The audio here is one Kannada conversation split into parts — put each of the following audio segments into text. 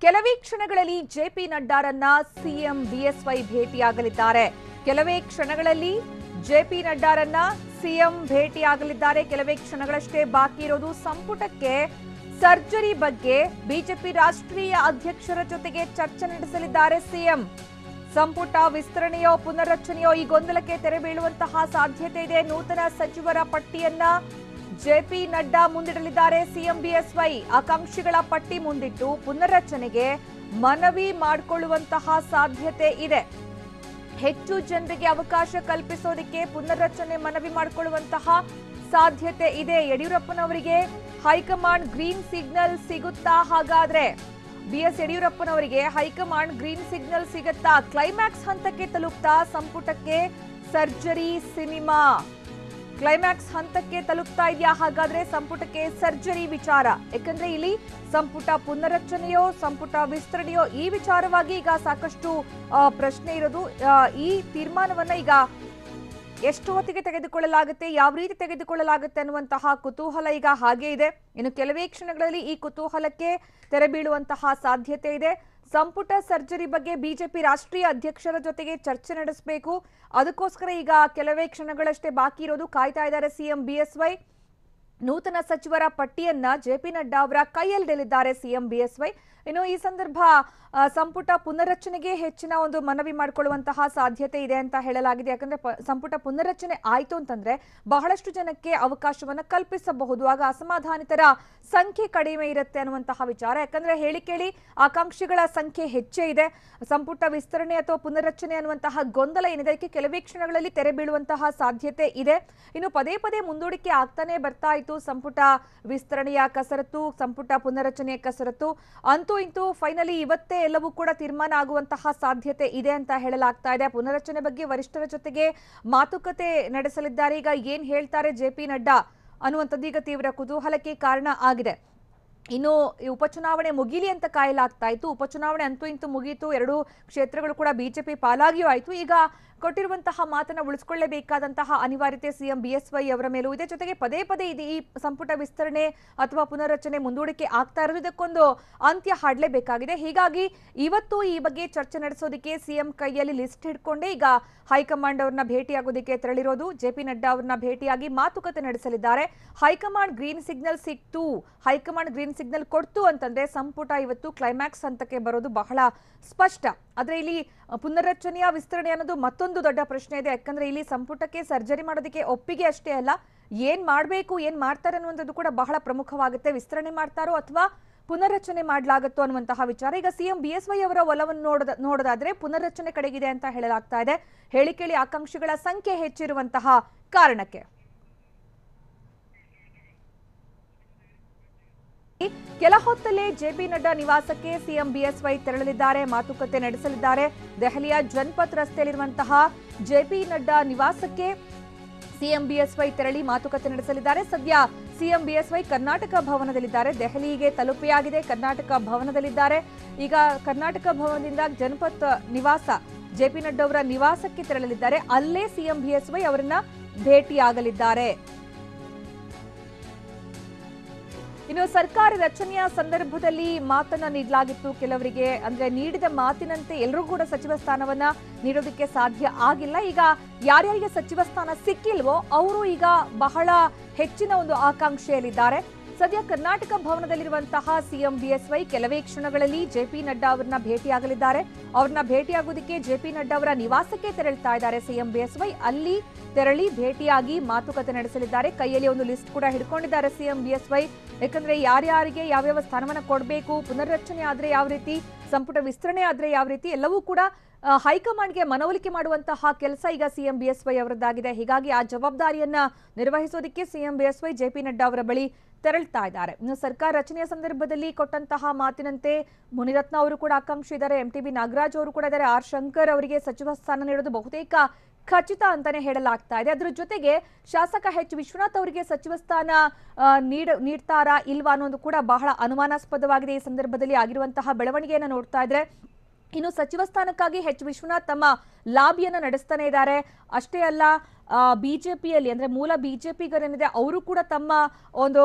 ಕೆಲವೇ ಕ್ಷಣಗಳಲ್ಲಿ ಜೆಪಿ ನಡ್ಡಾರನ್ನ ಸಿಎಂ ಬಿಎಸ್ವೈ ಭೇಟಿಯಾಗಲಿದ್ದಾರೆ. ಕೆಲವೇ ಕ್ಷಣಗಳಲ್ಲಿ ಜೆಪಿ ನಡ್ಡಾರನ್ನ ಸಿಎಂ ಭೇಟಿಯಾಗಲಿದ್ದಾರೆ. ಕೆಲವೇ ಕ್ಷಣಗಳಷ್ಟೇ ಬಾಕಿ ಇರೋದು ಸಂಪುಟಕ್ಕೆ ಸರ್ಜರಿ ಬಗ್ಗೆ ಬಿಜೆಪಿ ರಾಷ್ಟ್ರೀಯ ಅಧ್ಯಕ್ಷರ ಜೊತೆಗೆ ಚರ್ಚೆ ನಡೆಸಲಿದ್ದಾರೆ ಸಿಎಂ. ಸಂಪುಟ ವಿಸ್ತರಣೆಯೋ ಪುನರ್ರಚನೆಯೋ ಈ ಗೊಂದಲಕ್ಕೆ ತೆರೆ ಬೀಳುವಂತಹ ಸಾಧ್ಯತೆ ಇದೆ. ನೂತನ ಸಚಿವರ ಪಟ್ಟಿಯನ್ನ ಜೆಪಿ ನಡ್ಡಾ ಮುಂದಿಡಲಿದ್ದಾರೆ ಸಿಎಂ ಬಿಎಸ್ವೈ. ಆಕಾಂಕ್ಷಿಗಳ ಪಟ್ಟಿ ಮುಂದಿಟ್ಟು ಪುನರ್ರಚನೆಗೆ ಮನವಿ ಮಾಡಿಕೊಳ್ಳುವಂತಹ ಸಾಧ್ಯತೆ ಇದೆ. ಹೆಚ್ಚು ಜನರಿಗೆ ಅವಕಾಶ ಕಲ್ಪಿಸೋದಕ್ಕೆ ಪುನರ್ರಚನೆ ಮನವಿ ಮಾಡಿಕೊಳ್ಳುವಂತಹ ಸಾಧ್ಯತೆ ಇದೆ. ಯಡಿಯೂರಪ್ಪನವರಿಗೆ ಹೈಕಮಾಂಡ್ ಗ್ರೀನ್ ಸಿಗ್ನಲ್ ಸಿಗುತ್ತಾ? ಹಾಗಾದ್ರೆ ಬಿಎಸ್ ಯಡಿಯೂರಪ್ಪನವರಿಗೆ ಹೈಕಮಾಂಡ್ ಗ್ರೀನ್ ಸಿಗ್ನಲ್ ಸಿಗುತ್ತಾ? ಕ್ಲೈಮ್ಯಾಕ್ಸ್ ಹಂತಕ್ಕೆ ತಲುಪ್ತಾ ಸಂಪುಟಕ್ಕೆ ಸರ್ಜರಿ ಸಿನಿಮಾ? ಕ್ಲೈಮ್ಯಾಕ್ಸ್ ಹಂತಕ್ಕೆ ತಲುಪ್ತಾ ಇದೆಯಾ ಹಾಗಾದ್ರೆ ಸಂಪುಟಕ್ಕೆ ಸರ್ಜರಿ ವಿಚಾರ? ಯಾಕಂದ್ರೆ ಇಲ್ಲಿ ಸಂಪುಟ ಪುನರ್ರಚನೆಯೋ ಸಂಪುಟ ವಿಸ್ತರಣೆಯೋ ಈ ವಿಚಾರವಾಗಿ ಈಗ ಸಾಕಷ್ಟು ಪ್ರಶ್ನೆ ಇರೋದು. ಈ ತೀರ್ಮಾನವನ್ನ ಈಗ ಎಷ್ಟು ಹೊತ್ತಿಗೆ ತೆಗೆದುಕೊಳ್ಳಲಾಗುತ್ತೆ, ಯಾವ ರೀತಿ ತೆಗೆದುಕೊಳ್ಳಲಾಗುತ್ತೆ ಅನ್ನುವಂತಹ ಕುತೂಹಲ ಈಗ ಹಾಗೆ ಇದೆ. ಇನ್ನು ಕೆಲವೇ ಕ್ಷಣಗಳಲ್ಲಿ ಈ ಕುತೂಹಲಕ್ಕೆ ತೆರೆ ಬೀಳುವಂತಹ ಸಾಧ್ಯತೆ ಇದೆ. ಸಂಪುಟ ಸರ್ಜರಿ ಬಗ್ಗೆ ಬಿಜೆಪಿ ರಾಷ್ಟ್ರೀಯ ಅಧ್ಯಕ್ಷರ ಜೊತೆಗೆ ಚರ್ಚೆ ನಡೆಸಬೇಕು. ಅದಕ್ಕೋಸ್ಕರ ಈಗ ಕೆಲವೇ ಕ್ಷಣಗಳಷ್ಟೇ ಬಾಕಿ ಇರೋದು. ಕಾಯ್ತಾ ಇದ್ದಾರೆ ಸಿಎಂ ಬಿಎಸ್ವೈ. ನೂತನ ಸಚಿವರ ಪಟ್ಟಿಯನ್ನ ಜೆಪಿ ನಡ್ಡಾ ಅವರ ಕೈಯಲ್ಲಿಡಲಿದ್ದಾರೆ ಸಿಎಂ ಬಿಎಸ್ವೈ. ಇನ್ನು ಈ ಸಂದರ್ಭ ಸಂಪುಟ ಪುನರ್ರಚನೆಗೆ ಹೆಚ್ಚಿನ ಒಂದು ಮನವಿ ಮಾಡಿಕೊಳ್ಳುವಂತಹ ಸಾಧ್ಯತೆ ಇದೆ ಅಂತ ಹೇಳಲಾಗಿದೆ. ಯಾಕಂದ್ರೆ ಸಂಪುಟ ಪುನರ್ರಚನೆ ಆಯ್ತು ಅಂತಂದ್ರೆ ಬಹಳಷ್ಟು ಜನಕ್ಕೆ ಅವಕಾಶವನ್ನ ಕಲ್ಪಿಸಬಹುದು. ಆಗ ಅಸಮಾಧಾನಿತರ ಸಂಖ್ಯೆ ಕಡಿಮೆ ಇರುತ್ತೆ ಅನ್ನುವಂತಹ ವಿಚಾರ. ಯಾಕಂದ್ರೆ ಹೇಳಿ ಕೇಳಿ ಆಕಾಂಕ್ಷಿಗಳ ಸಂಖ್ಯೆ ಹೆಚ್ಚೇ ಇದೆ. ಸಂಪುಟ ವಿಸ್ತರಣೆ ಅಥವಾ ಪುನರ್ರಚನೆ ಅನ್ನುವಂತಹ ಗೊಂದಲ ಏನಿದೆ ಅದಕ್ಕೆ ಕೆಲವೇ ಕ್ಷಣಗಳಲ್ಲಿ ತೆರೆ ಬೀಳುವಂತಹ ಸಾಧ್ಯತೆ ಇದೆ. ಇನ್ನು ಪದೇ ಪದೇ ಮುಂದೂಡಿಕೆ ಆಗ್ತಾನೆ ಬರ್ತಾ ಇತ್ತು ಸಂಪುಟ ವಿಸ್ತರಣೆಯ ಕಸರತ್ತು, ಸಂಪುಟ ಪುನರ್ರಚನೆಯ ಕಸರತ್ತು. ಅಂತೂ ಇಂತೂ ಫೈನಲಿ ಇವತ್ತೇ ಎಲ್ಲವೂ ಕೂಡ ತೀರ್ಮಾನ ಆಗುವಂತಹ ಸಾಧ್ಯತೆ ಇದೆ ಅಂತ ಹೇಳಲಾಗ್ತಾ ಇದೆ. ಪುನರ್ರಚನೆ ಬಗ್ಗೆ ವರಿಷ್ಠರ ಜೊತೆಗೆ ಮಾತುಕತೆ ನಡೆಸಲಿದ್ದಾರೆ. ಈಗ ಏನ್ ಹೇಳ್ತಾರೆ ಜೆಪಿ ನಡ್ಡಾ ಅನ್ನುವಂಥದ್ದು ಈಗ ತೀವ್ರ ಕುತೂಹಲಕ್ಕೆ ಕಾರಣ ಆಗಿದೆ. ಇನ್ನು ಉಪಚುನಾವಣೆ ಮುಗಿಲಿ ಅಂತ ಕಾಯಲಾಗ್ತಾ ಇತ್ತು. ಉಪಚುನಾವಣೆ ಅಂತೂ ಇಂತೂ ಮುಗೀತು. 2 ಕ್ಷೇತ್ರಗಳು ಕೂಡ ಬಿಜೆಪಿ ಪಾಲಾಗಿಯೂ ಆಯ್ತು. ಈಗ ಕೊಟ್ಟಿರುವಂತಹ ಮಾತನ್ನ ಉಳಿಸಿಕೊಳ್ಳಬೇಕಾದಂತಹ ಅನಿವಾರ್ಯತೆ ಸಿಎಂ ಬಿಎಸ್ವೈ ಅವರ ಮೇಲೂ ಇದೆ. ಜೊತೆಗೆ ಪದೇ ಪದೇ ಈ ಸಂಪುಟ ವಿಸ್ತರಣೆ ಅಥವಾ ಪುನರ್ರಚನೆ ಮುಂದೂಡಿಕೆ ಆಗ್ತಾ ಇರೋದು ಇದಕ್ಕೊಂದು ಅಂತ್ಯ ಹಾಡಲೇಬೇಕಾಗಿದೆ. ಹೀಗಾಗಿ ಇವತ್ತು ಈ ಬಗ್ಗೆ ಚರ್ಚೆ ನಡೆಸೋದಕ್ಕೆ ಸಿಎಂ ಕೈಯಲ್ಲಿ ಲಿಸ್ಟ್ ಹಿಡ್ಕೊಂಡೇ ಈಗ ಹೈಕಮಾಂಡ್ ಅವ್ರನ್ನ ಭೇಟಿಯಾಗೋದಕ್ಕೆ ತೆರಳಿರೋದು. ಜೆಪಿ ನಡ್ಡಾ ಅವ್ರನ್ನ ಭೇಟಿಯಾಗಿ ಮಾತುಕತೆ ನಡೆಸಲಿದ್ದಾರೆ. ಹೈಕಮಾಂಡ್ ಗ್ರೀನ್ ಸಿಗ್ನಲ್ ಸಿಕ್ತು, ಹೈಕಮಾಂಡ್ ಗ್ರೀನ್ ಸಿಗ್ನಲ್ ಕೊಡ್ತು ಅಂತಂದ್ರೆ ಸಂಪುಟ ಇವತ್ತು ಕ್ಲೈಮ್ಯಾಕ್ಸ್ ಹಂತಕ್ಕೆ ಬರೋದು ಬಹಳ ಸ್ಪಷ್ಟ. ಆದ್ರೆ ಇಲ್ಲಿ ಪುನರ್ರಚನೆಯ ವಿಸ್ತರಣೆ ಅನ್ನೋದು ಮತ್ತೊಂದು ದೊಡ್ಡ ಪ್ರಶ್ನೆ ಇದೆ. ಯಾಕಂದ್ರೆ ಇಲ್ಲಿ ಸಂಪುಟಕ್ಕೆ ಸರ್ಜರಿ ಮಾಡೋದಕ್ಕೆ ಒಪ್ಪಿಗೆ ಅಷ್ಟೇ ಅಲ್ಲ, ಏನ್ ಮಾಡ್ಬೇಕು ಏನ್ ಮಾಡ್ತಾರೆ ಅನ್ನುವಂಥದ್ದು ಕೂಡ ಬಹಳ ಪ್ರಮುಖವಾಗುತ್ತೆ. ವಿಸ್ತರಣೆ ಮಾಡ್ತಾರೋ ಅಥವಾ ಪುನರ್ರಚನೆ ಮಾಡಲಾಗುತ್ತೋ ಅನ್ನುವಂತಹ ವಿಚಾರ. ಈಗ ಸಿಎಂ ಬಿಎಸ್ವೈ ಅವರ ಒಲವನ್ನು ನೋಡೋದಾದ್ರೆ ಪುನರ್ರಚನೆ ಕಡೆಗಿದೆ ಅಂತ ಹೇಳಲಾಗ್ತಾ ಇದೆ. ಹೇಳಿಕೆಳಿ ಆಕಾಂಕ್ಷಿಗಳ ಸಂಖ್ಯೆ ಹೆಚ್ಚಿರುವಂತಹ ಕಾರಣಕ್ಕೆ. ಕೆಲ ಹೊತ್ತಲ್ಲೇ ಜೆಪಿ ನಡ್ಡಾ ನಿವಾಸಕ್ಕೆ ಸಿಎಂ ಬಿಎಸ್ವೈ ತೆರಳಲಿದ್ದಾರೆ, ಮಾತುಕತೆ ನಡೆಸಲಿದ್ದಾರೆ. ದೆಹಲಿಯ ಜನಪತ್ ರಸ್ತೆಯಲ್ಲಿರುವಂತಹ ಜೆಪಿ ನಡ್ಡಾ ನಿವಾಸಕ್ಕೆ ಸಿಎಂ ಬಿಎಸ್ವೈ ತೆರಳಿ ಮಾತುಕತೆ ನಡೆಸಲಿದ್ದಾರೆ. ಸದ್ಯ ಸಿಎಂ ಬಿಎಸ್ವೈ ಕರ್ನಾಟಕ ಭವನದಲ್ಲಿದ್ದಾರೆ. ದೆಹಲಿಗೆ ತಲುಪಿಯಾಗಿದೆ, ಕರ್ನಾಟಕ ಭವನದಲ್ಲಿದ್ದಾರೆ. ಈಗ ಕರ್ನಾಟಕ ಭವನದಿಂದ ಜನಪತ್ ನಿವಾಸ ಜೆಪಿ ನಡ್ಡಾ ಅವರ ನಿವಾಸಕ್ಕೆ ತೆರಳಲಿದ್ದಾರೆ. ಅಲ್ಲೇ ಸಿಎಂ ಬಿಎಸ್ವೈ ಅವರನ್ನ ಭೇಟಿಯಾಗಲಿದ್ದಾರೆ. ಇನ್ನು ಸರ್ಕಾರ ರಚನೆಯ ಸಂದರ್ಭದಲ್ಲಿ ಮಾತನ್ನ ನೀಡಲಾಗಿತ್ತು ಕೆಲವರಿಗೆ. ಅಂದ್ರೆ ನೀಡಿದ ಮಾತಿನಂತೆ ಎಲ್ಲರೂ ಕೂಡ ಸಚಿವ ಸ್ಥಾನವನ್ನ ನೀಡೋದಕ್ಕೆ ಸಾಧ್ಯ ಆಗಿಲ್ಲ. ಈಗ ಯಾರ್ಯಾರಿಗೆ ಸಚಿವ ಸ್ಥಾನ ಸಿಕ್ಕಿಲ್ವೋ ಅವರು ಈಗ ಬಹಳ ಹೆಚ್ಚಿನ ಒಂದು ಆಕಾಂಕ್ಷೆಯಲ್ಲಿದ್ದಾರೆ. ಸದ್ಯ ಕರ್ನಾಟಕ ಭವನದಲ್ಲಿರುವಂತಹ ಸಿಎಂ ಬಿಎಸ್ವೈ ಕೆಲವೇ ಕ್ಷಣಗಳಲ್ಲಿ ಜೆಪಿ ನಡ್ಡಾ ಅವರನ್ನ ಭೇಟಿಯಾಗಲಿದ್ದಾರೆ. ಅವ್ರನ್ನ ಭೇಟಿಯಾಗೋದಕ್ಕೆ ಜೆಪಿ ನಡ್ಡಾ ಅವರ ನಿವಾಸಕ್ಕೆ ತೆರಳ್ತಾ ಇದ್ದಾರೆ ಸಿಎಂ ಬಿಎಸ್ವೈ. ಅಲ್ಲಿ ತೆರಳಿ ಭೇಟಿಯಾಗಿ ಮಾತುಕತೆ ನಡೆಸಲಿದ್ದಾರೆ. ಕೈಯಲ್ಲಿ ಒಂದು ಲಿಸ್ಟ್ ಕೂಡ ಹಿಡ್ಕೊಂಡಿದ್ದಾರೆ ಸಿಎಂ ಬಿಎಸ್ವೈ. ಯಾಕಂದ್ರೆ ಯಾರ್ಯಾರಿಗೆ ಯಾವ್ಯಾವ ಸ್ಥಾನವನ್ನ ಕೊಡಬೇಕು, ಪುನರ್ರಚನೆ ಆದ್ರೆ ಯಾವ ರೀತಿ, ಸಂಪುಟ ವಿಸ್ತರಣೆ ಆದ್ರೆ ಯಾವ ರೀತಿ, ಎಲ್ಲವೂ ಕೂಡ ಹೈಕಮಾಂಡ್ಗೆ ಮನವೊಲಿಕೆ ಮಾಡುವಂತಹ ಕೆಲಸ ಈಗ ಸಿಎಂ ಬಿಎಸ್ವೈ ಅವರದ್ದಾಗಿದೆ. ಹೀಗಾಗಿ ಆ ಜವಾಬ್ದಾರಿಯನ್ನ ನಿರ್ವಹಿಸೋದಕ್ಕೆ ಸಿಎಂ ಬಿಎಸ್ವೈ ಜೆಪಿ ನಡ್ಡಾ ಅವರ ಬಳಿ ತೆರಳ್ತಾ ಇದ್ದಾರೆ. ಇನ್ನು ಸರ್ಕಾರ ರಚನೆಯ ಸಂದರ್ಭದಲ್ಲಿ ಕೊಟ್ಟಂತಹ ಮಾತಿನಂತೆ ಮುನಿರತ್ನ ಅವರು ಕೂಡ ಆಕಾಂಕ್ಷಿ ಇದ್ದಾರೆ, ಎಂಟಿಬಿ ನಾಗರಾಜ್ ಅವರು ಕೂಡ ಇದ್ದಾರೆ. ಆರ್ ಶಂಕರ್ ಅವರಿಗೆ ಸಚಿವ ಸ್ಥಾನ ನೀಡೋದು ಬಹುತೇಕ ಖಚಿತ ಅಂತಾನೆ ಹೇಳಲಾಗ್ತಾ ಇದೆ. ಅದರ ಜೊತೆಗೆ ಶಾಸಕ ಎಚ್ ವಿಶ್ವನಾಥ್ ಅವರಿಗೆ ಸಚಿವ ಸ್ಥಾನ ನೀಡ್ತಾರಾ ಇಲ್ವಾ ಅನ್ನೋದು ಕೂಡ ಬಹಳ ಅನುಮಾನಾಸ್ಪದವಾಗಿದೆ. ಈ ಸಂದರ್ಭದಲ್ಲಿ ಆಗಿರುವಂತಹ ಬೆಳವಣಿಗೆಯನ್ನು ನೋಡ್ತಾ ಇದ್ರೆ ಇನ್ನು ಸಚಿವ ಸ್ಥಾನಕ್ಕಾಗಿ ಎಚ್ ವಿಶ್ವನಾಥ್ ತಮ್ಮ ಲಾಬಿಯನ್ನ ನಡೆಸ್ತಾನೆ ಇದ್ದಾರೆ. ಅಷ್ಟೇ ಅಲ್ಲ ಬಿಜೆಪಿಯಲ್ಲಿ ಅಂದ್ರೆ ಮೂಲ ಬಿಜೆಪಿಗರೇನಿದೆ ಅವರು ಕೂಡ ತಮ್ಮ ಒಂದು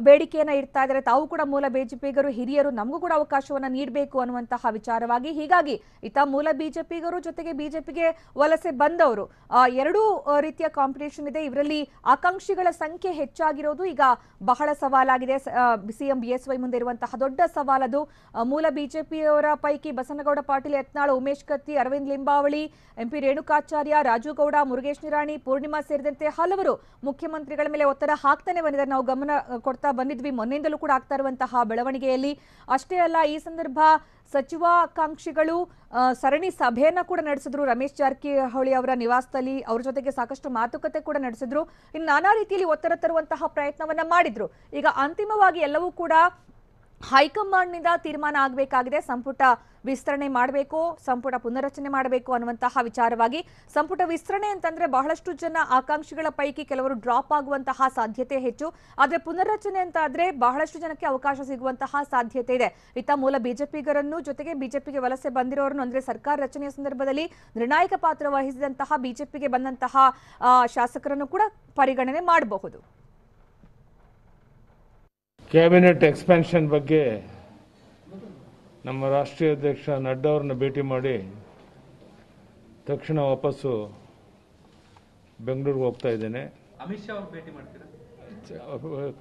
ಬೇಡಿಕೆಯನ್ನ ಇಡ್ತಾ ಇದ್ದಾರೆ. ತಾವು ಕೂಡ ಮೂಲ ಬಿಜೆಪಿಗರು ಹಿರಿಯರು, ನಮಗೂ ಕೂಡ ಅವಕಾಶವನ್ನ ನೀಡಬೇಕು ಅನ್ನುವಂತಹ ವಿಚಾರವಾಗಿ. ಹೀಗಾಗಿ ಇತ್ತ ಮೂಲ ಬಿಜೆಪಿಗರು ಜೊತೆಗೆ ಬಿಜೆಪಿಗೆ ವಲಸೆ ಬಂದವರು ಎರಡೂ ರೀತಿಯ ಕಾಂಪಿಟೇಷನ್ ಇದೆ. ಇವರಲ್ಲಿ ಆಕಾಂಕ್ಷಿಗಳ ಸಂಖ್ಯೆ ಹೆಚ್ಚಾಗಿರೋದು ಈಗ ಬಹಳ ಸವಾಲಾಗಿದೆ. ಸಿಎಂ ಬಿಎಸ್ವೈ ಮುಂದೆ ಇರುವಂತಹ ದೊಡ್ಡ ಸವಾಲದು. ಮೂಲ ಬಿಜೆಪಿಯವರ ಪೈಕಿ ಬಸನಗೌಡ ಪಾಟೀಲ್ ಯತ್ನಾಳ್, ಉಮೇಶ್ ಕತ್ತಿ, ಅರವಿಂದ್ ಲಿಂಬಾವಳಿ, ಎಂಪಿ ರೇಣುಕಾಚಾರ್ಯ, ರಾಜು ಗೌಡ, ಮುರುಗೇಶ್ ನಿರಾಣಿ, ಪೂರ್ಣಿಮಾ ಸೇರಿದಂತೆ ಹಲವರು ಮುಖ್ಯಮಂತ್ರಿಗಳ ಮೇಲೆ ಒತ್ತಡ ಹಾಕ್ತಾನೆ ಬಂದಿದ್ದಾರೆ. ನಾವು ಗಮನ ಕೊಡ್ತಾ ಬಂದಿದ್ವಿ ಮೊನ್ನೆಯಿಂದಲೂ ಕೂಡ ಆಗ್ತಾ ಇರುವಂತಹ ಬೆಳವಣಿಗೆಯಲ್ಲಿ. ಅಷ್ಟೇ ಅಲ್ಲ, ಈ ಸಂದರ್ಭ ಸಚಿವಾಕಾಂಕ್ಷಿಗಳು ಸರಣಿ ಸಭೆಯನ್ನ ಕೂಡ ನಡೆಸಿದ್ರು. ರಮೇಶ್ ಜಾರಕಿಹೊಳಿ ಅವರ ನಿವಾಸದಲ್ಲಿ ಅವ್ರ ಜೊತೆಗೆ ಸಾಕಷ್ಟು ಮಾತುಕತೆ ಕೂಡ ನಡೆಸಿದ್ರು. ಇನ್ನು ನಾನಾ ರೀತಿಯಲ್ಲಿ ಒತ್ತಡ ತರುವಂತಹ ಪ್ರಯತ್ನವನ್ನ ಮಾಡಿದ್ರು. ಈಗ ಅಂತಿಮವಾಗಿ ಎಲ್ಲವೂ ಕೂಡ ಹೈಕಮಾಂಡ್ ನಿಂದ ತೀರ್ಮಾನ ಆಗಬೇಕಾಗಿದೆ. ಸಂಪುಟ ವಿಸ್ತರಣೆ ಮಾಡಬೇಕು, ಸಂಪುಟ ಪುನರ್ರಚನೆ ಮಾಡಬೇಕು ಅನ್ನುವಂತಹ ವಿಚಾರವಾಗಿ. ಸಂಪುಟ ವಿಸ್ತರಣೆ ಅಂತಂದ್ರೆ ಬಹಳಷ್ಟು ಜನ ಆಕಾಂಕ್ಷಿಗಳ ಪೈಕಿ ಕೆಲವರು ಡ್ರಾಪ್ ಆಗುವಂತಹ ಸಾಧ್ಯತೆ ಹೆಚ್ಚು. ಆದ್ರೆ ಪುನರ್ರಚನೆ ಅಂತ ಆದ್ರೆ ಬಹಳಷ್ಟು ಜನಕ್ಕೆ ಅವಕಾಶ ಸಿಗುವಂತಹ ಸಾಧ್ಯತೆ ಇದೆ. ಇತ್ತ ಮೂಲ ಬಿಜೆಪಿಗರನ್ನು ಜೊತೆಗೆ ಬಿಜೆಪಿಗೆ ವಲಸೆ ಬಂದಿರೋರನ್ನು ಅಂದ್ರೆ ಸರ್ಕಾರ ರಚನೆಯ ಸಂದರ್ಭದಲ್ಲಿ ನಿರ್ಣಾಯಕ ಪಾತ್ರ ವಹಿಸಿದಂತಹ ಬಿಜೆಪಿಗೆ ಬಂದಂತಹ ಶಾಸಕರನ್ನು ಕೂಡ ಪರಿಗಣನೆ ಮಾಡಬಹುದು. ಕ್ಯಾಬಿನೆಟ್ ಎಕ್ಸ್ಪ್ಯಾನ್ಷನ್ ಬಗ್ಗೆ ನಮ್ಮ ರಾಷ್ಟ್ರೀಯ ಅಧ್ಯಕ್ಷ ನಡ್ಡಾ ಅವರನ್ನ ಭೇಟಿ ಮಾಡಿ ತಕ್ಷಣ ವಾಪಸ್ಸು ಬೆಂಗಳೂರಿಗೆ ಹೋಗ್ತಾ ಇದ್ದೇನೆ. ಅಮಿತ್ ಶಾ ಅವರು ಭೇಟಿ ಮಾಡ್ತೀರಾ?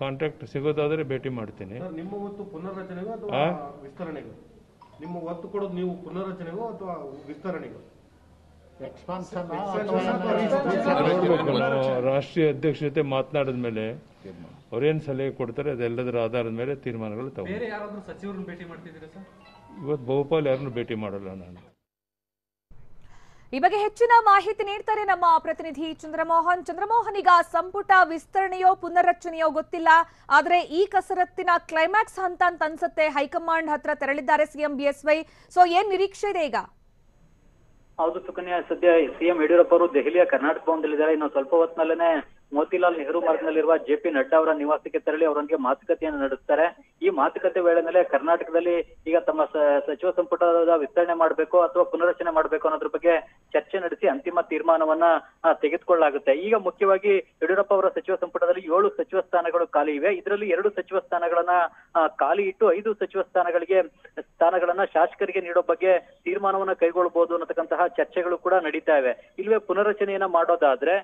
ಕಾಂಟ್ಯಾಕ್ಟ್ ಸಿಗೋದಾದ್ರೆ ಭೇಟಿ ಮಾಡ್ತೀನಿ. ನಿಮ್ಮ ಒತ್ತು ಪುನರ್ರಚನೆಗೂ ಅಥವಾ ವಿಸ್ತರಣೆಗೂ? ನಿಮ್ಮ ಒತ್ತು ಕೊಡೋದು ನೀವು ಪುನರ್ರಚನೆಗೂ ಅಥವಾ ವಿಸ್ತರಣೆಗೂ? ರಾಷ್ಟ್ರೀಯ ಅಧ್ಯಕ್ಷ ಜೊತೆ ಮಾತನಾಡಿದ ಮೇಲೆ ಅವ್ರೇನು ಸಲಹೆ ಕೊಡ್ತಾರೆ ಅದೆಲ್ಲದರ ಆಧಾರದ ಮೇಲೆ ತೀರ್ಮಾನಗಳು ತಗೊಂಡು. ಬೇರೆ ಯಾರಾದರೂ ಸಚಿವರನ್ನು ಭೇಟಿ ಮಾಡ್ತಿದ್ದೀರಾ ಸರ್? ಇವತ್ತು ಬಹುಪಾಲು ಯಾರನ್ನು ಭೇಟಿ ಮಾಡಲ್ಲ ನಾನು. ಈ ಬಗ್ಗೆ ಹೆಚ್ಚಿನ ಮಾಹಿತಿ ನೀಡ್ತಾರೆ ನಮ್ಮ ಪ್ರತಿನಿಧಿ ಚಂದ್ರಮೋಹನ್. ಚಂದ್ರಮೋಹನ್, ಈಗ ಸಂಪುಟ ವಿಸ್ತರಣೆಯೋ ಪುನರ್ರಚನೆಯೋ ಗೊತ್ತಿಲ್ಲ, ಆದ್ರೆ ಈ ಕಸರತ್ತಿನ ಕ್ಲೈಮ್ಯಾಕ್ಸ್ ಹಂತ ಅಂತ ಅನ್ಸುತ್ತೆ. ಹೈಕಮಾಂಡ್ ಹತ್ರ ತೆರಳಿದ್ದಾರೆ ಸಿಎಂ ಬಿಎಸ್ವೈ. ಸೊ ಏನ್ ನಿರೀಕ್ಷೆ ಇದೆ ಈಗ? ಹೌದು ಸುಕನ್ಯಾ, ಸದ್ಯ ಸಿಎಂ ಯಡಿಯೂರಪ್ಪ ಅವರು ದೆಹಲಿಯ ಕರ್ನಾಟಕ ಭವನದಲ್ಲಿದ್ದಾರೆ. ಇನ್ನು ಸ್ವಲ್ಪ ಹೊತ್ತಿನಲ್ಲೇನೆ ಮೋತಿಲಾಲ್ ನೆಹರು ಮಾರ್ಗ್ನಲ್ಲಿರುವ ಜೆಪಿ ನಡ್ಡಾ ಅವರ ನಿವಾಸಕ್ಕೆ ತೆರಳಿ ಅವರೊಂದಿಗೆ ಮಾತುಕತೆಯನ್ನು ನಡೆಸ್ತಾರೆ. ಈ ಮಾತುಕತೆ ವೇಳೆನಲ್ಲಿ ಕರ್ನಾಟಕದಲ್ಲಿ ಈಗ ತಮ್ಮ ಸಚಿವ ಸಂಪುಟದ ವಿಸ್ತರಣೆ ಮಾಡಬೇಕು ಅಥವಾ ಪುನರ್ರಚನೆ ಮಾಡಬೇಕು ಅನ್ನೋದ್ರ ಬಗ್ಗೆ ಚರ್ಚೆ ನಡೆಸಿ ಅಂತಿಮ ತೀರ್ಮಾನವನ್ನ ತೆಗೆದುಕೊಳ್ಳಲಾಗುತ್ತೆ. ಈಗ ಮುಖ್ಯವಾಗಿ ಯಡಿಯೂರಪ್ಪ ಅವರ ಸಚಿವ ಸಂಪುಟದಲ್ಲಿ 7 ಸಚಿವ ಸ್ಥಾನಗಳು ಖಾಲಿ ಇವೆ. ಇದರಲ್ಲಿ 2 ಸಚಿವ ಸ್ಥಾನಗಳನ್ನ ಖಾಲಿ ಇಟ್ಟು 5 ಸಚಿವ ಸ್ಥಾನಗಳನ್ನ ಶಾಸಕರಿಗೆ ನೀಡೋ ಬಗ್ಗೆ ತೀರ್ಮಾನವನ್ನ ಕೈಗೊಳ್ಳಬಹುದು ಅನ್ನತಕ್ಕಂತಹ ಚರ್ಚೆಗಳು ಕೂಡ ನಡೀತಾ ಇವೆ. ಇಲ್ಲವೇ ಪುನರ್ರಚನೆಯನ್ನ ಮಾಡೋದಾದ್ರೆ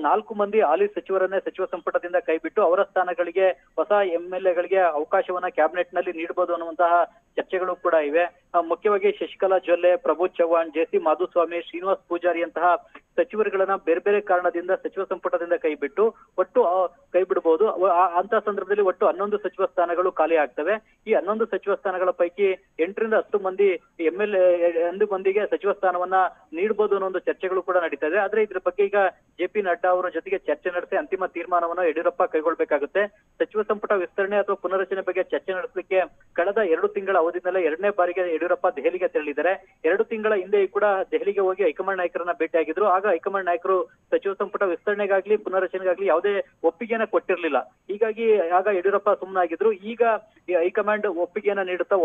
4 ಮಂದಿ ಹಾಲಿ ಸಚಿವರನ್ನೇ ಸಚಿವ ಸಂಪುಟದಿಂದ ಕೈಬಿಟ್ಟು ಅವರ ಸ್ಥಾನಗಳಿಗೆ ಹೊಸ ಎಂಎಲ್ಎಗಳಿಗೆ ಅವಕಾಶವನ್ನ ಕ್ಯಾಬಿನೆಟ್ ನಲ್ಲಿ ನೀಡಬಹುದು ಅನ್ನುವಂತಹ ಚರ್ಚೆಗಳು ಕೂಡ ಇವೆ. ಮುಖ್ಯವಾಗಿ ಶಶಿಕಲಾ ಜೊಲ್ಲೆ, ಪ್ರಭು ಚವ್ಹಾಣ್, ಜೆಸಿ ಮಾಧುಸ್ವಾಮಿ, ಶ್ರೀನಿವಾಸ್ ಪೂಜಾರಿ ಅಂತಹ ಸಚಿವರುಗಳನ್ನ ಬೇರೆ ಬೇರೆ ಕಾರಣದಿಂದ ಸಚಿವ ಸಂಪುಟದಿಂದ ಕೈಬಿಟ್ಟು ಒಟ್ಟು ಕೈ ಬಿಡಬಹುದು. ಅಂತ ಸಂದರ್ಭದಲ್ಲಿ ಒಟ್ಟು 11 ಸಚಿವ ಸ್ಥಾನಗಳು ಖಾಲಿ ಆಗ್ತವೆ. ಈ 11 ಸಚಿವ ಸ್ಥಾನಗಳ ಪೈಕಿ 8 ರಿಂದ 10 ಮಂದಿ ಎಂಎಲ್ಎ ಮಂದಿಗೆ ಸಚಿವ ಸ್ಥಾನವನ್ನ ನೀಡಬಹುದು ಅನ್ನೋ ಒಂದು ಚರ್ಚೆಗಳು ಕೂಡ ನಡೀತಾ ಇದೆ. ಆದ್ರೆ ಇದ್ರ ಬಗ್ಗೆ ಈಗ ಜೆಪಿ ನಡ್ಡಾ ಅವರ ಜೊತೆಗೆ ಚರ್ಚೆ ನಡೆಸಿ ಅಂತಿಮ ತೀರ್ಮಾನವನ್ನ ಯಡಿಯೂರಪ್ಪ ಕೈಗೊಳ್ಳಬೇಕಾಗುತ್ತೆ. ಸಚಿವ ಸಂಪುಟ ವಿಸ್ತರಣೆ ಅಥವಾ ಪುನರ್ರಚನೆ ಬಗ್ಗೆ ಚರ್ಚೆ ನಡೆಸಲಿಕ್ಕೆ ಕಳೆದ 2 ತಿಂಗಳ ಅವಧಿನಲ್ಲೇ 2ನೇ ಬಾರಿಗೆ ಯಡಿಯೂರಪ್ಪ ದೆಹಲಿಗೆ ತೆರಳಿದ್ದಾರೆ. 2 ತಿಂಗಳ ಹಿಂದೆ ಕೂಡ ದೆಹಲಿಗೆ ಹೋಗಿ ಹೈಕಮಾಂಡ್ ನಾಯಕರನ್ನ ಭೇಟಿಯಾಗಿದ್ರು. ಆಗ ಹೈಕಮಾಂಡ್ ನಾಯಕರು ಸಚಿವ ಸಂಪುಟ ವಿಸ್ತರಣೆಗಾಗ್ಲಿ ಪುನರ್ರಚನೆಗಾಗ್ಲಿ ಯಾವುದೇ ಒಪ್ಪಿಗೆಯನ್ನ ಕೊಟ್ಟಿರ್ಲಿಲ್ಲ. ಹೀಗಾಗಿ ಆಗ ಯಡಿಯೂರಪ್ಪ ಸುಮ್ಮನಾಗಿದ್ರು. ಈಗ ಹೈಕಮಾಂಡ್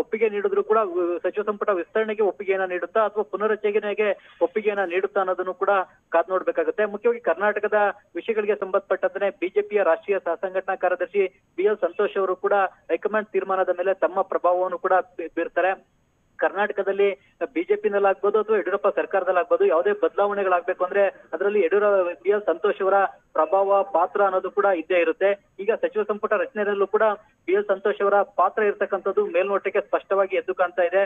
ಒಪ್ಪಿಗೆ ನೀಡಿದ್ರು ಕೂಡ ಸಚಿವ ಸಂಪುಟ ವಿಸ್ತರಣೆಗೆ ಒಪ್ಪಿಗೆಯನ್ನ ನೀಡುತ್ತಾ ಅಥವಾ ಪುನರ್ರಚನೆಗೆ ಒಪ್ಪಿಗೆಯನ್ನ ನೀಡುತ್ತಾ ಅನ್ನೋದನ್ನು ಕೂಡ ಕಾದ್ ನೋಡ್ಬೇಕಾಗುತ್ತೆ. ಮುಖ್ಯವಾಗಿ ಕರ್ನಾಟಕದ ವಿಷಯಗಳಿಗೆ ಸಂಬಂಧಪಟ್ಟಂತೆ ಬಿಜೆಪಿಯ ರಾಷ್ಟ್ರೀಯ ಸಹ ಸಂಘಟನಾ ಕಾರ್ಯದರ್ಶಿ ಬಿಎಲ್ ಸಂತೋಷ್ ಅವರು ಕೂಡ ಹೈಕಮಾಂಡ್ ತೀರ್ಮಾನದ ಮೇಲೆ ತಮ್ಮ ಪ್ರಭಾವವನ್ನು ಕೂಡ ಬೀರ್ತಾರೆ. ಕರ್ನಾಟಕದಲ್ಲಿ ಬಿಜೆಪಿನಲ್ಲಾಗ್ಬೋದು ಅಥವಾ ಯಡಿಯೂರಪ್ಪ ಸರ್ಕಾರದಲ್ಲಾಗ್ಬೋದು ಯಾವುದೇ ಬದಲಾವಣೆಗಳಾಗಬೇಕು ಅಂದ್ರೆ ಅದರಲ್ಲಿ ಬಿಎಲ್ ಸಂತೋಷ್ ಅವರ ಪ್ರಭಾವ ಪಾತ್ರ ಅನ್ನೋದು ಕೂಡ ಇದ್ದೇ ಇರುತ್ತೆ. ಈಗ ಸಚಿವ ಸಂಪುಟ ರಚನೆಯಲ್ಲೂ ಕೂಡ ಬಿಎಲ್ ಸಂತೋಷ್ ಅವರ ಪಾತ್ರ ಇರತಕ್ಕಂಥದ್ದು ಮೇಲ್ನೋಟಕ್ಕೆ ಸ್ಪಷ್ಟವಾಗಿ ಎದ್ದು ಕಾಣ್ತಾ ಇದೆ.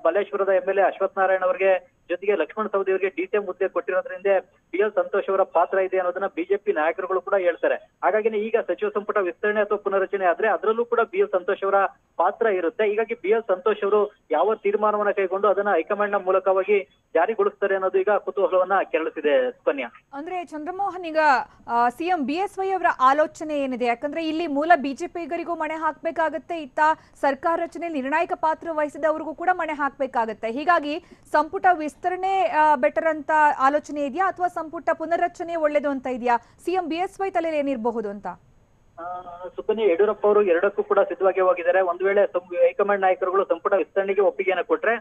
ಬಲೇಶ್ವರದ ಎಂಎಲ್ಎ ಅಶ್ವಥ್ ನಾರಾಯಣ್ ಅವರಿಗೆ ಜೊತೆಗೆ ಲಕ್ಷ್ಮಣ ಸವದಿ ಅವರಿಗೆ ಡಿಸಿಎಂ ಹುದ್ದೆ ಕೊಟ್ಟಿರೋದ್ರಿಂದ ಬಿಎಲ್ ಸಂತೋಷ್ ಅವರ ಪಾತ್ರ ಇದೆ ಅನ್ನೋದನ್ನ ಬಿಜೆಪಿ ನಾಯಕರುಗಳು ಕೂಡ ಹೇಳ್ತಾರೆ. ಹಾಗಾಗಿ ಈಗ ಸಚಿವ ಸಂಪುಟ ವಿಸ್ತರಣೆ ಅಥವಾ ಪುನರ್ರಚನೆ ಆದ್ರೆ ಅದರಲ್ಲೂ ಕೂಡ ಬಿಎಲ್ ಸಂತೋಷ್ ಅವರ ಪಾತ್ರ ಇರುತ್ತೆ. ಹೀಗಾಗಿ ಬಿಎಲ್ ಸಂತೋಷ್ ಅವರು ಯಾವ ತೀರ್ಮಾನವನ್ನ ಕೈಗೊಂಡು ಅದನ್ನ ಹೈಕಮಾಂಡ್ ನ ಮೂಲಕವಾಗಿ ಜಾರಿಗೊಳಿಸ್ತಾರೆ ಅನ್ನೋದು ಈಗ ಕುತೂಹಲವನ್ನ ಕೆರಳಿಸಿದೆ. ಸ್ಪನ್ಯ, ಅಂದ್ರೆ ಚಂದ್ರಮೋಹನ್, ಈಗ ಸಿಎಂ ಬಿಎಸ್ವೈ ಅವರ ಆಲೋಚನೆ ಏನಿದೆ? ಯಾಕಂದ್ರೆ ಇಲ್ಲಿ ಮೂಲ ಬಿಜೆಪಿಗರಿಗೂ ಮಣೆ ಹಾಕ್ಬೇಕಾಗತ್ತೆ, ಇತ್ತ ಸರ್ಕಾರ ರಚನೆ ನಿರ್ಣಾಯಕ ಪಾತ್ರ ವಹಿಸಿದವರಿಗೂ ಕೂಡ ಮಣೆ ಹಾಕ್ಬೇಕಾಗತ್ತೆ. ಹೀಗಾಗಿ ಸಂಪುಟ ವಿಸ್ತರಣೆ ಬೆಟರ್ ಅಂತ ಆಲೋಚನೆ ಇದೆಯಾ ಅಥವಾ ಸಂಪುಟ ಪುನರ್ರಚನೆ ಒಳ್ಳೇದು ಅಂತ ಇದೆಯಾ? ಸಿಎಂ ಬಿಎಸ್ವೈ ತಲೆಯಲ್ಲಿ ಏನಿರಬಹುದು ಅಂತ? ಸುಕನ್ಯಾ, ಯಡಿಯೂರಪ್ಪ ಅವರು ಎರಡಕ್ಕೂ ಕೂಡ ಸಿದ್ಧವಾಗಿ ಹೋಗಿದ್ದಾರೆ. ಒಂದು ವೇಳೆ ಹೈಕಮಾಂಡ್ ನಾಯಕರುಗಳು ಸಂಪುಟ ವಿಸ್ತರಣೆಗೆ ಒಪ್ಪಿಗೆಯನ್ನು ಕೊಟ್ರೆ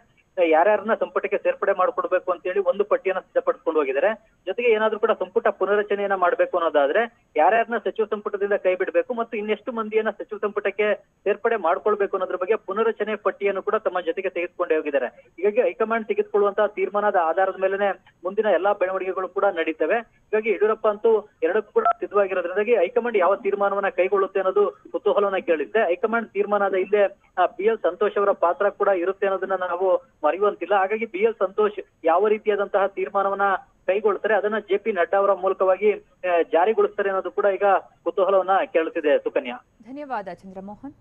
ಯಾರ್ಯಾರನ್ನ ಸಂಪುಟಕ್ಕೆ ಸೇರ್ಪಡೆ ಮಾಡ್ಕೊಡ್ಬೇಕು ಅಂತ ಹೇಳಿ ಒಂದು ಪಟ್ಟಿಯನ್ನ ಸಿದ್ಧಪಡಿಸ್ಕೊಂಡು ಹೋಗಿದ್ದಾರೆ. ಜೊತೆಗೆ ಏನಾದ್ರೂ ಕೂಡ ಸಂಪುಟ ಪುನರಚನೆಯನ್ನ ಮಾಡ್ಬೇಕು ಅನ್ನೋದಾದ್ರೆ ಯಾರ್ಯಾರನ್ನ ಸಚಿವ ಸಂಪುಟದಿಂದ ಕೈ ಬಿಡಬೇಕು ಮತ್ತು ಇನ್ನೆಷ್ಟು ಮಂದಿಯನ್ನ ಸಚಿವ ಸಂಪುಟಕ್ಕೆ ಸೇರ್ಪಡೆ ಮಾಡ್ಕೊಳ್ಬೇಕು ಅನ್ನೋದ್ರ ಬಗ್ಗೆ ಪುನರಚನೆ ಪಟ್ಟಿಯನ್ನು ಕೂಡ ತಮ್ಮ ಜೊತೆಗೆ ತೆಗೆದುಕೊಂಡೇ ಹೋಗಿದ್ದಾರೆ. ಹೀಗಾಗಿ ಹೈಕಮಾಂಡ್ ತೆಗೆದುಕೊಳ್ಳುವಂತಹ ತೀರ್ಮಾನದ ಆಧಾರದ ಮೇಲೆನೆ ಮುಂದಿನ ಎಲ್ಲಾ ಬೆಳವಣಿಗೆಗಳು ಕೂಡ ನಡೀತವೆ. ಹೀಗಾಗಿ ಯಡಿಯೂರಪ್ಪ ಅಂತೂ ಎರಡಕ್ಕೂ ಕೂಡ ಸಿದ್ಧವಾಗಿರೋದ್ರಿಂದಾಗಿ ಹೈಕಮಾಂಡ್ ಯಾವ ತೀರ್ಮಾನವನ್ನ ಕೈಗೊಳ್ಳುತ್ತೆ ಅನ್ನೋದು ಕುತೂಹಲವನ್ನ ಕೇಳಿದ್ದೆ. ಹೈಕಮಾಂಡ್ ತೀರ್ಮಾನದ ಹಿಂದೆ BL ಸಂತೋಷ್ ಅವರ ಪಾತ್ರ ಕೂಡ ಇರುತ್ತೆ ಅನ್ನೋದನ್ನ ನಾವು ಮರೆಯುವಂತಿಲ್ಲ. ಹಾಗಾಗಿ BL ಸಂತೋಷ್ ಯಾವ ರೀತಿಯಾದಂತಹ ತೀರ್ಮಾನವನ್ನ ಕೈಗೊಳ್ತಾರೆ ಅದನ್ನ JP ನಡ್ಡಾ ಅವರ ಮೂಲಕವಾಗಿ ಜಾರಿಗೊಳಿಸ್ತಾರೆ ಅನ್ನೋದು ಕೂಡ ಈಗ ಕುತೂಹಲವನ್ನ ಕೇಳುತ್ತಿದೆ ಸುಕನ್ಯಾ. ಧನ್ಯವಾದ ಚಂದ್ರಮೋಹನ್.